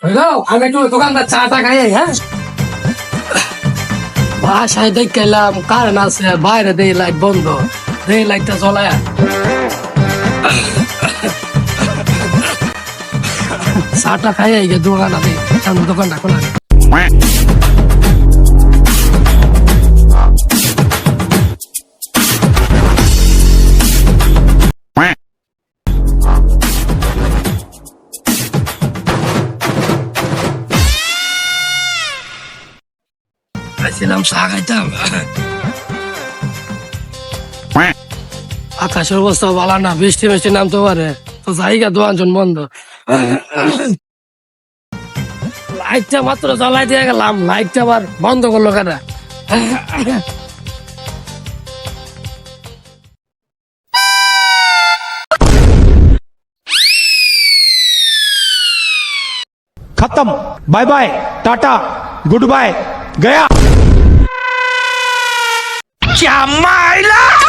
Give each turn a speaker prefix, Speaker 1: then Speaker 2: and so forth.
Speaker 1: আমি একটু দোকানদার চাটা খাই, হ্যাঁ? বাসায় দেখলাম কারেন্ট আছে, বাইরে দেই লাইট বন্ধ, দেই লাইটটা জ্বলায়। চাটা খাই গিয়ে দোকান আছে, দোকানটা খোলা। ছিলাম চা খাইতাম। আকাশের অবস্থা ভালো না, বৃষ্টি বৃষ্টি নামতে পারে, তো জায়গা দোকান বন্ধ। লাইটটা মাত্র জ্বলাই দিয়ে গেলাম, লাইটটা আবার বন্ধ করলো কেন?
Speaker 2: खत्म। Bye bye, tata, good bye, गया। क्या माइला।